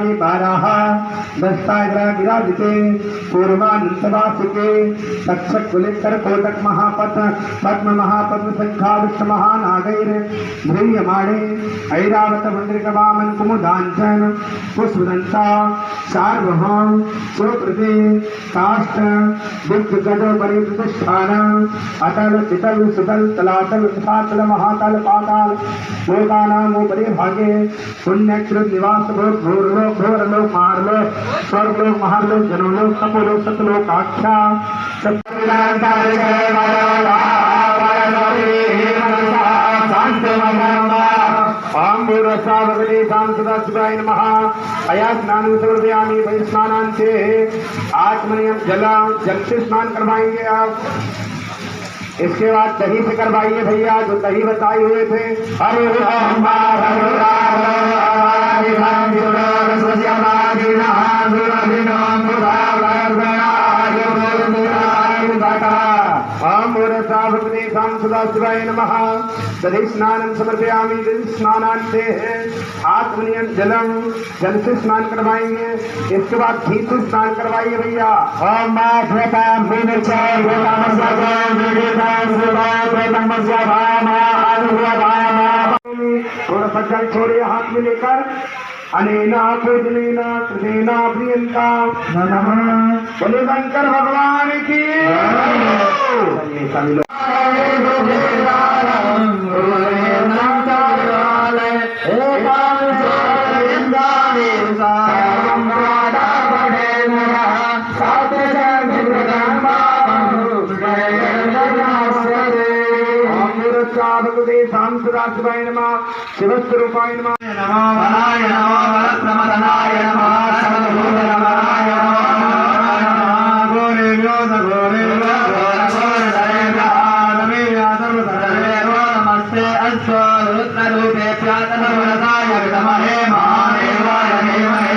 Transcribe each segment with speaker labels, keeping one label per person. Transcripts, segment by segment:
Speaker 1: के 12 दस्ताग्रह विराजिते पूर्वानंतवासिके तक्षक कुलेकर कोटक महापद्म पद्म महापद्म संख्या विष्णु महानागैर ध्रियमाणे ऐरावत मंद्रिक वामन कुमुदांचन पुष्पदंता सार्वभौम सुकृते काष्ठ दिग्ध गज परिप्रतिष्ठान अतल चितल सुतल तलातल सातल महातल पाताल लोकानामोपरि भागे पुण्यकृत निवास लोक भूर्लोक भूरलोक महारलोक स्वर्गलोक महारलोक जनोलोक तपोलोक सतलोक आख्या शांतदाशिवाय नमः अया स्नान समर्पयामि वैस्नानान्ते आत्मनियम जल से स्नान करवाएंगे आप। इसके बाद दही से करवाइए भैया, जो दही बताए हुए थे। हरे सदाशिवाय नमः। दधि स्नानं समर्पयामि दधि स्नानान्ते आत्मनियम जलम, जल से स्नान करवाएंगे। इसके बाद घी से स्नान करवाइए भैया। थोड़ा सा जल छोड़िए हाथ में लेकर। अनेना पूजनेना कृतेना प्रियंका बोले शंकर भगवान की। शांतदाशिवाय नमः शिवस्वरूपाय नमः नमो वराय नमो वरप्रमदनाय नमः सर्वभूतनमनाय नमः गोरे व्योम गोरे नमस्ते अस्तु रुद्ररूपे प्यातनवरदाय विद्महे महादेवाय धीमहि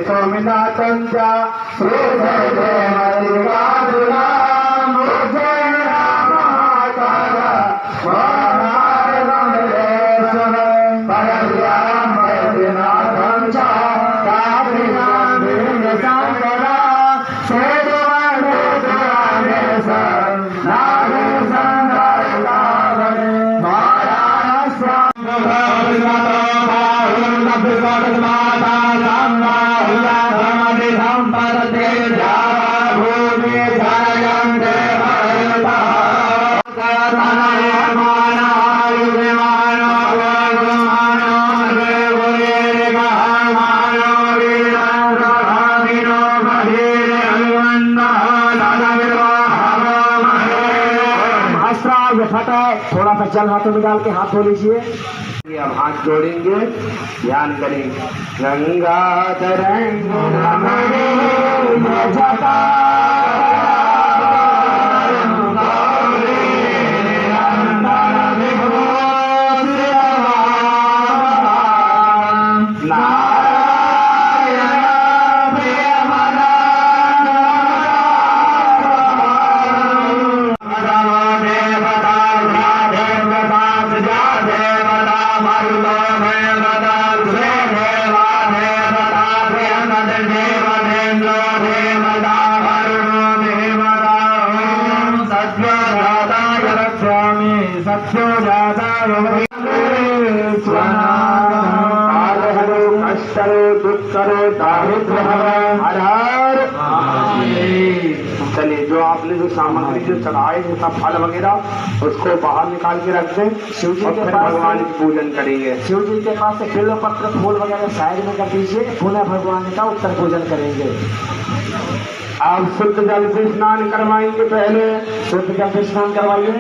Speaker 1: स्वामीनाथं च थोड़ा सा जल हाथों में डाल के हाथ धो लीजिए। अब हाथ जोड़ेंगे, ध्यान करेंगे। गंगाधर चलिए, जो आपने जो सामग्री जो चढ़ाए उसका फल वगैरह उसको बाहर निकाल के रख दें। शिव जी के पास भगवान की पूजन करेंगे। शिव जी के पास से बिल्व पत्र फूल वगैरह साइड में कर दीजिए, पुनः भगवान का उत्तर पूजन करेंगे। आप शुद्ध जल से स्नान करवाएंगे। पहले शुद्ध जल से स्नान करवाइए।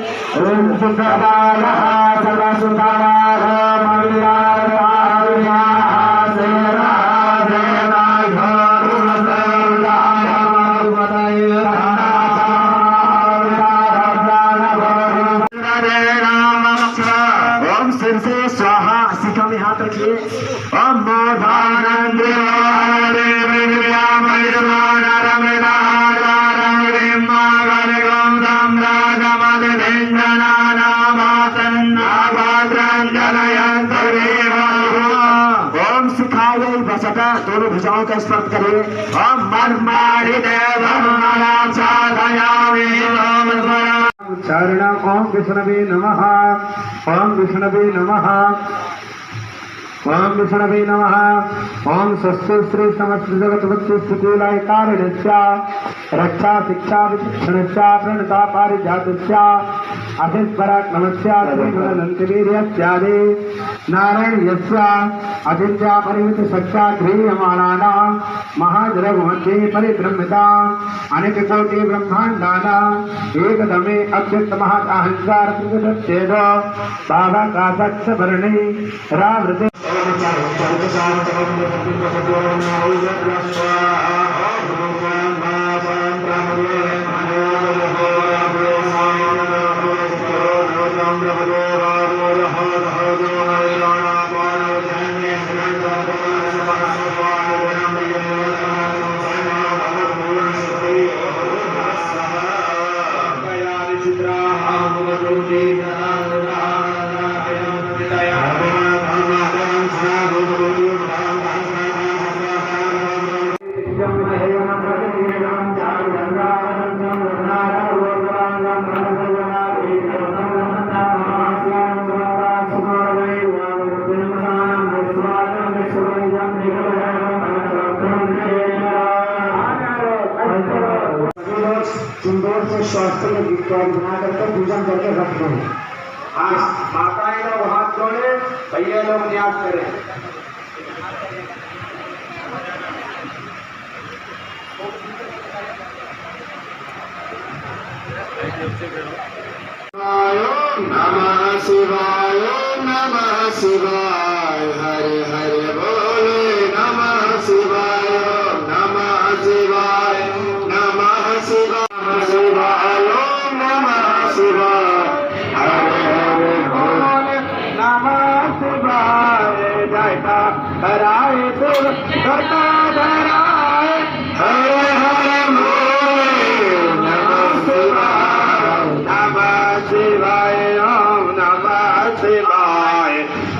Speaker 1: सिर से स्वाहा, सिखा में हाथ रखिए। भुजाओं का स्पर्श करिए। ओम मन्माणि देवं नाम साधयामि ओम उच्चारण। ओम विष्णवे नमः। ओम विष्णवे नमः। ओम विष्णवे नमः। ओम स्वस्ति श्री समस्त जगत स्थितिलय कारणस्य रक्षा शिक्षा विचक्षणस्य प्रणता पारिजातस्य अभिस्वराक्नमस्य श्रीगुणनन्तिवीर्यस्यादि नारायण्यस्य अचिन्त्या परिमित शक्त्या ध्रियमाणानां महाजगमध्ये परिभ्रमिता अनेककोटि ब्रह्माण्डानां एकदमे अव्यक्तमः अहंकार प्रगतच्छेद भावाकाशवर्णे रावृते इंदौर से स्वास्थ्य में विक्टोर बना करके पूजन करके रखते हैं। हाँ, माताएं लोग हाथ जोड़े, भैया लोग न्यास करें। नमः शिवाय नमः शिवाय हरे हरे बोले नमः शिवाय नमः शिवाय नमः शिवाय शिवाय नमः शिवाय हरे हरे बोले नमः शिवाय जयता धराए शिव करता धराए हरे हरे बोले नमः शिवाय नमः शिवाय ओम नमः शिवाय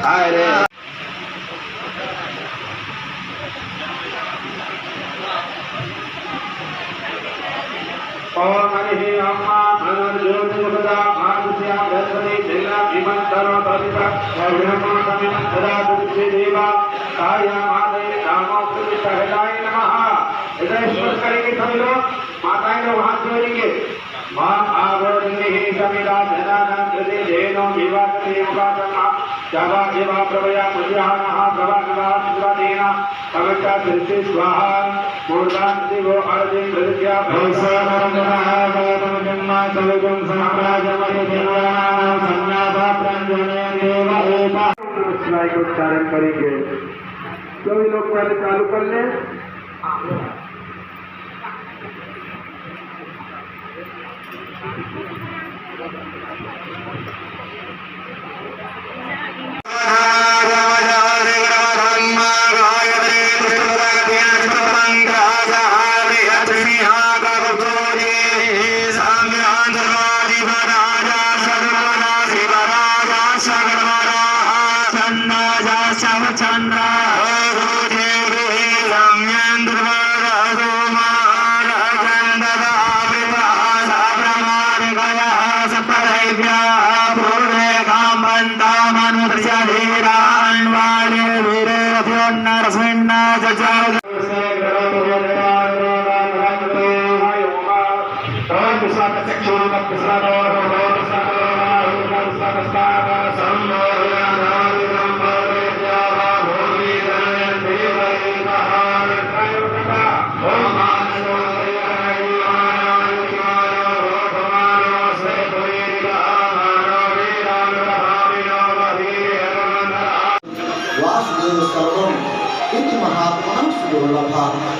Speaker 1: हरे ओम हरि अम्मा ज्योतिर्गदा आदित्या बृहस्पति जिला विमंतरो प्रतिपा ब्रह्मा समित सदा दुर्गे देवा काया माते नामो हृदय नमः। हृदय स्पर्श करेंगे सभी लोग, माताएं लोग हाथ जोड़ेंगे। मां आवरणे समिदा जनानां कृते धेनो विवादते उपासना जवा देवा प्रभया मुद्रानः प्रवानः शिवादेना कवचा दृष्टि स्वाहा मूर्धान् दिवो अर्धे प्रत्या भवसानन्दः भवतमजन्मा कविगुं साम्राज्यमय देवानां संज्ञाता प्राञ्जने देव एता शिवाय को उच्चारण करेंगे। सभी लोग पहले चालू कर ले।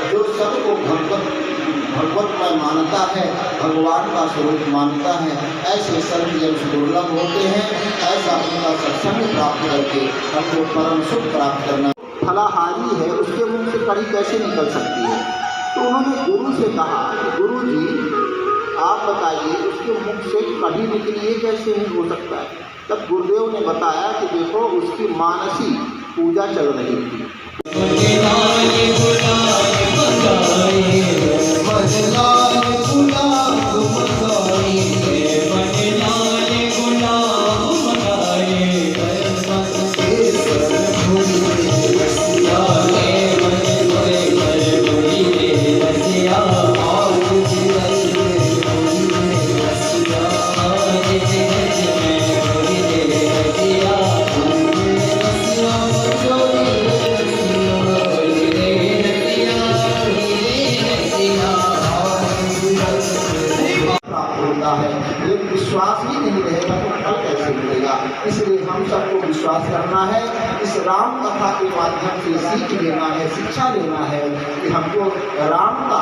Speaker 1: जो सबको भगवत मानता है, भगवान का स्वरूप मानता है, ऐसे संत जन दुर्लभ होते हैं। ऐसा उनका सत्संग प्राप्त करके हमको परम सुख प्राप्त करना। फलाहारी है, उसके मुंह से कढ़ी कैसे निकल सकती है? तो उन्होंने गुरु से कहा कि गुरु जी आप बताइए, उसके मुख से कढ़ी निकली, ये कैसे नहीं हो सकता है? तब गुरुदेव ने बताया कि देखो, उसकी मानसी पूजा चल रही थी।
Speaker 2: है। ये विश्वास ही नहीं रहेगा तो फल कैसे मिलेगा। इसलिए हम सबको विश्वास करना है, इस राम कथा के माध्यम से सीख लेना है, शिक्षा लेना है कि हमको राम का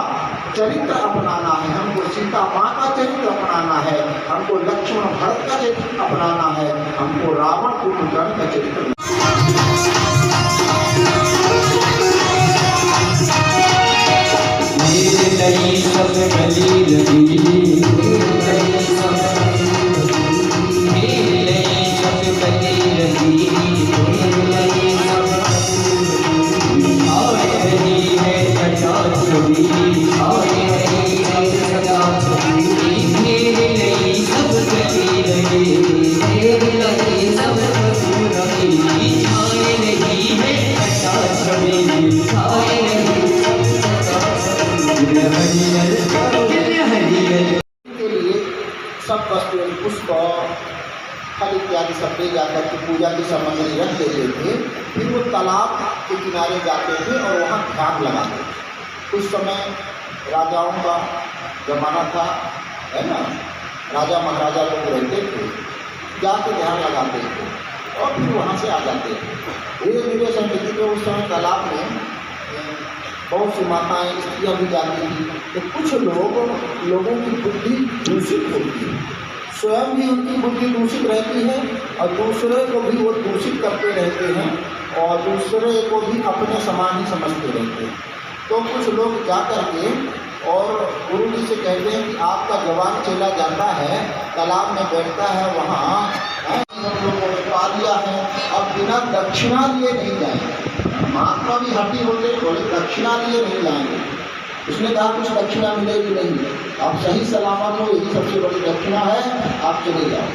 Speaker 2: चरित्र अपनाना है, हमको सीता माँ का चरित्र अपनाना है, हमको लक्ष्मण भरत का चरित्र अपनाना है, हमको रावण कुंभकर्ण का चरित्र।
Speaker 3: सब गली लगी
Speaker 2: सब वस्तुएं पुष्प फल इत्यादि सब ले जाकर के पूजा की सामग्री रख देते थे। फिर वो तालाब के किनारे जाते थे और वहाँ ध्यान लगाते थे। उस समय राजाओं का जमाना था, है ना, राजा महाराजा लोग रहते थे, जाके ध्यान लगाते थे और फिर वहाँ से आ जाते थे। धीरे धीरे संस्कृति को उस समय तालाब में बहुत सी माताएँ स्त्रियाँ भी जाती थी। तो कुछ लोगों की बुद्धि दूषित होती है, स्वयं भी उनकी बुद्धि दूषित रहती है और दूसरे को भी वो दूषित करते रहते हैं और दूसरे को भी अपने समान ही समझते रहते हैं। तो कुछ लोग जा कर के और गुरु जी से कहते हैं कि आपका जवान चला जाता है, तालाब में बैठता है, वहाँ हम लोगों ने पा लिया है, अब बिना दक्षिणा लिए नहीं जाएंगे। महात्मा भी हटी होते, बोले दक्षिणा लिए नहीं जाएंगे। उसने कहा कुछ दक्षिणा मिलेगी नहीं, आप सही सलामत हो, यही सबसे बड़ी दक्षिणा है, आप चले जाओ।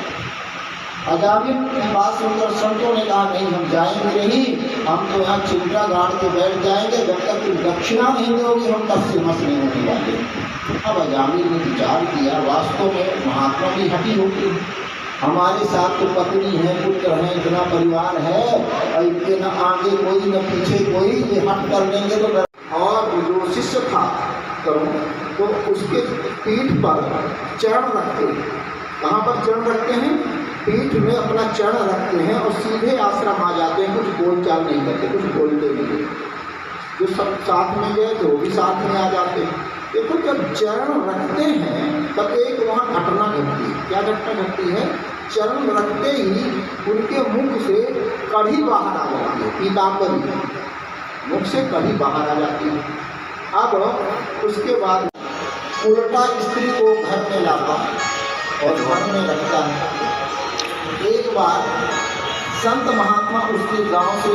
Speaker 2: अजामिल की बात सुनकर संतों ने कहा नहीं, हम जाएंगे नहीं, हम तो यहाँ चिंता गाड़ के बैठ जाएंगे, जब तक तुम दक्षिणा नहीं दोगे हम तब से मस नहीं होने वाले। अब अजामिल ने विचार किया, वास्तव में महात्मा भी हटी होती, हमारे साथ तो पत्नी है, पुत्र है, इतना परिवार है और इनके न आगे कोई न पीछे कोई, ये हट कर लेंगे तो। और जो शिष्य था तो उसके पीठ पर चरण रखते हैं। कहाँ पर चरण रखते हैं? पीठ में अपना चरण रखते हैं और सीधे आश्रम आ जाते हैं, कुछ बोलचाल नहीं करते, कुछ बोलते नहीं। जो सब साथ में गए थे वो भी साथ में आ जाते हैं। देखो जब चरण रखते हैं तब एक वहाँ घटना घटती है। क्या घटना घटती है? चरण रखते ही उनके मुख से कढ़ी बाहर आ जाती है, पीताम्बरी मुख से कढ़ी बाहर आ जाती है। अब उसके बाद उल्टा स्त्री को घर में लाता और घर में रखता है। एक बार संत महात्मा उसके गांव से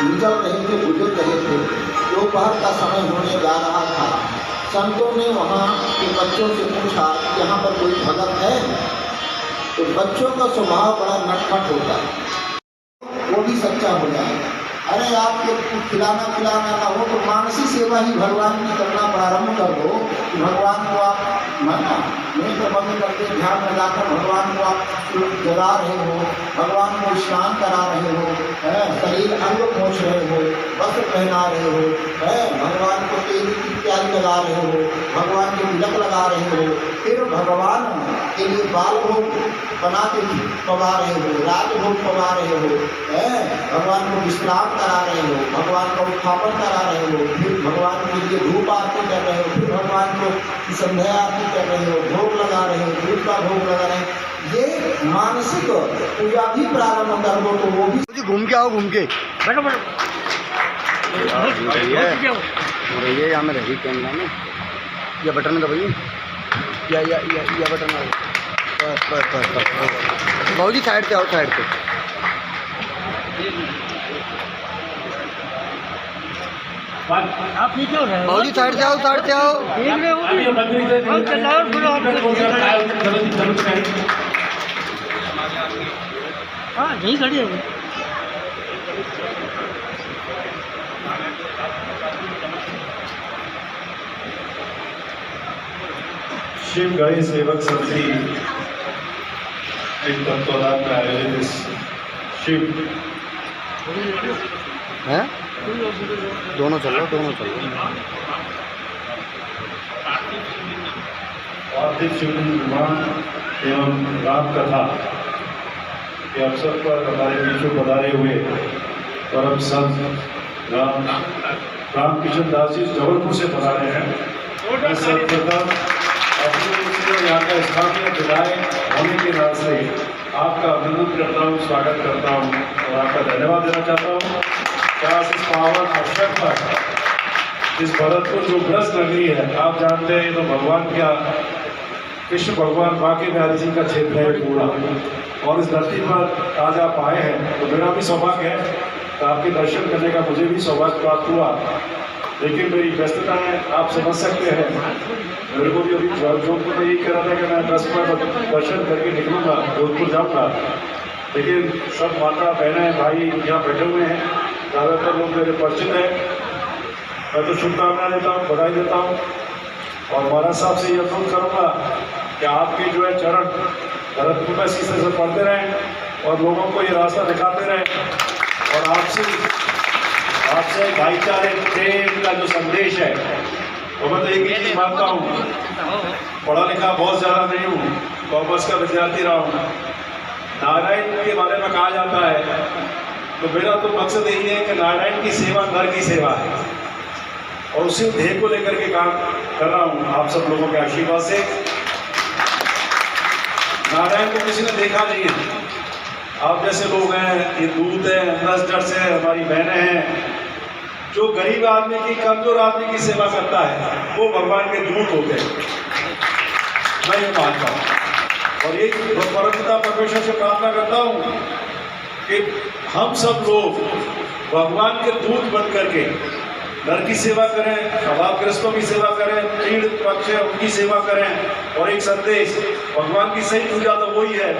Speaker 2: निकल रहे थे, गुजर रहे थे, दोपहर का समय होने जा रहा था। संतों ने वहाँ के बच्चों से पूछा यहाँ पर कोई भगत है? तो बच्चों का स्वभाव बड़ा नटखट होता है, वो भी सच्चा हो जाएगा। अरे आपके खिलाना पिलाना ना हो तो मानसिक सेवा ही भगवान की करना प्रारंभ कर दो। भगवान को आप माना नेत्र बंद करके ध्यान में लाकर भगवान को आप जगा रहे हो, भगवान को स्नान करा रहे हो, शरीर अंग पोंछ रहे हो, वस्त्र पहना रहे हो, भगवान को तेल इत्यादि लगा रहे हो, भगवान को तिलक लगा रहे हो, फिर भगवान के लिए बाल भोग बना के पवा रहे हो, राजभोग पवा रहे हो, भगवान को विश्राम करा रहे हो, भगवान का उत्थापन करा रहे हो, फिर भगवान के लिए धूप आरती कर रहे हो, फिर भगवान को संध्या आरती कर रहे हो, भोग लगा रहे हो, दूध का भोग लगा रहे हो। ये मानसिक पूजा भी प्रारंभ कर दो तो वो भी
Speaker 4: घूम के आओ, घूम के
Speaker 3: बैठो बैठो
Speaker 4: ये यहाँ में रही कैमरा में या बटन दबाइए या बटन बस बाबू जी साइड से आओ, साइड से।
Speaker 3: आप नीचे हो रहे हो?
Speaker 4: बाबू जी साइड से आओ, साइड से आओ।
Speaker 3: हाँ यही खड़ी है।
Speaker 5: शिव गए सेवक समिति एक तत्वाधान में आयोजित इस शिव
Speaker 4: हैं दोनों चलो, दोनों चलो।
Speaker 5: पार्थिव शिवलिंग निर्माण एवं राम कथा के अवसर पर हमारे बीच में पधारे हुए परम संत रामकिशन दास जी जबलपुर से पधारे हैं। मैं सर्वप्रथम अपने यहाँ का स्थानीय विधायक होने के नाते से आपका अभिनंदन करता हूँ, स्वागत करता हूँ और आपका धन्यवाद देना चाहता हूँ। क्या इस पावन अवसर पर इस भरतपुर जो ग्रस्त नगरी है, आप जानते हैं तो भगवान का कृष्ण भगवान बांके बिहारी जी का क्षेत्र है पूरा, और इस धरती पर आज आप आए हैं तो मेरा भी सौभाग्य है तो आपके दर्शन करने का मुझे भी सौभाग्य प्राप्त हुआ। लेकिन मेरी व्यस्तता है, आप समझ सकते हैं। मेरे को भी अभी जोधपुर में यही कह रहा था कि मैं 10 मिनट दर्शन करके निकलूँगा, जोधपुर जाऊँगा, लेकिन सब माता बहनें भाई यहाँ बैठे हुए हैं, ज़्यादातर लोग मेरे परिचित हैं। मैं तो शुभकामनाएं देता हूँ, बधाई देता हूँ और महाराज साहब से ये अनुरोध करूँगा कि आपके जो है चरण भरतपुर में शीशे से पढ़ते रहें और लोगों को ये रास्ता दिखाते रहें और आपसे भाईचारे प्रेम का जो संदेश है वो मैं तो एक ही चीज़ मानता हूँ, पढ़ा लिखा बहुत ज़्यादा नहीं हूँ, कॉमर्स का विद्यार्थी रहा हूँ। नारायण के बारे में कहा जाता है तो मेरा तो मकसद यही है कि नारायण की सेवा नर की सेवा है और उसी ध्येय को लेकर के काम कर रहा हूँ आप सब लोगों के आशीर्वाद से। नारायण को किसी ने देखा नहीं है, आप जैसे लोग हैं, ये दूत है, नर्स है, हमारी बहनें हैं, जो गरीब आदमी की कमजोर आदमी की सेवा करता है वो भगवान के दूत होते हैं, मैं ये मानता हूँ। और ये परमपिता परमेश्वर से प्रार्थना करता हूँ कि हम सब लोग भगवान के दूत बन करके नर की सेवा करें, अभावग्रस्तों की सेवा करें, पीड़ित पक्ष है उनकी सेवा करें। और एक संदेश, भगवान की सही पूजा तो वही है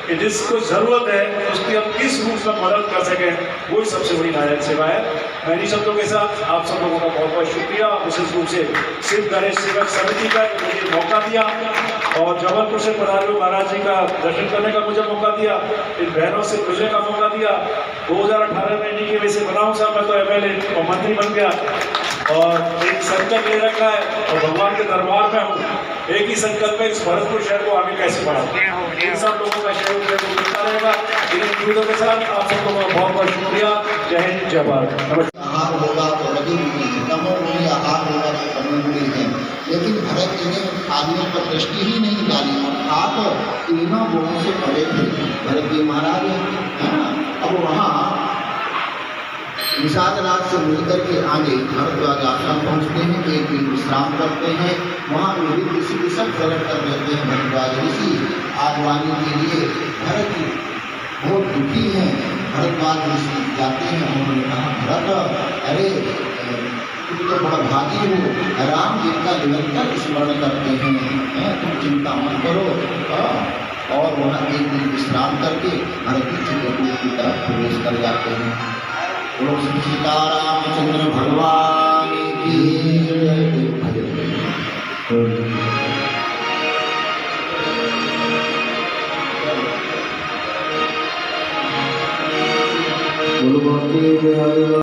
Speaker 5: कि जिसको जरूरत है उसकी हम किस रूप में मदद कर सकें, वही सबसे बड़ी नारायण सेवा है। मैं इन्हीं शब्दों के साथ आप सब लोगों का बहुत बहुत शुक्रिया, विशेष रूप से शिव गणेश सेवक समिति का मुझे मौका दिया और जबलपुर से पधारे हुए महाराज जी का दर्शन करने का मुझे मौका दिया, इन बहनों से मिलने का मौका दिया। 2018 में इन्हीं के वजह से बनाऊँ साहब, मैं तो MLA और मंत्री बन गया और एक संकल्प ले रखा है और भगवान के दरबार में हूँ। एक ही संकल्प है, इस भरतपुर शहर को आगे कैसे बढ़ाऊँ। इन सब लोगों का सहयोग मिलता रहेगा। इन उम्मीदों के साथ आप सब लोगों का बहुत बहुत शुक्रिया। जय हिंद, जय भारत।
Speaker 2: आहार होगा तो लगी हुई है, तमोगुणी आहार होगा तो तमोगुणी है। लेकिन भरत जी ने आदमियों पर दृष्टि ही नहीं डाली और आप तीनों गुणों से परे थे। भरत जी महाराज है ना, अब वहाँ निषाद राज से मिलकर के आगे भरद्वाज आश्रम पहुँचते हैं, एक दिन विश्राम करते हैं। वहाँ विविध ऋषि की सब प्रकट कर देते हैं। भरद्वाज ऋषि आगवानी के लिए भरत जी बहुत दुखी हैं। भरद्वाज ऋषि जाते हैं, उन्होंने कहा भरत अरे तुम तो बड़ा भागी हो, राम जी का निरंतर स्मरण करते हैं, तुम चिंता मत करो। और वहाँ एक दिन विश्राम करके भरत जी चित्रकूट की तरफ प्रवेश कर जाते हैं। बोलो श्री सीतारामचंद्र भगवान की बोलो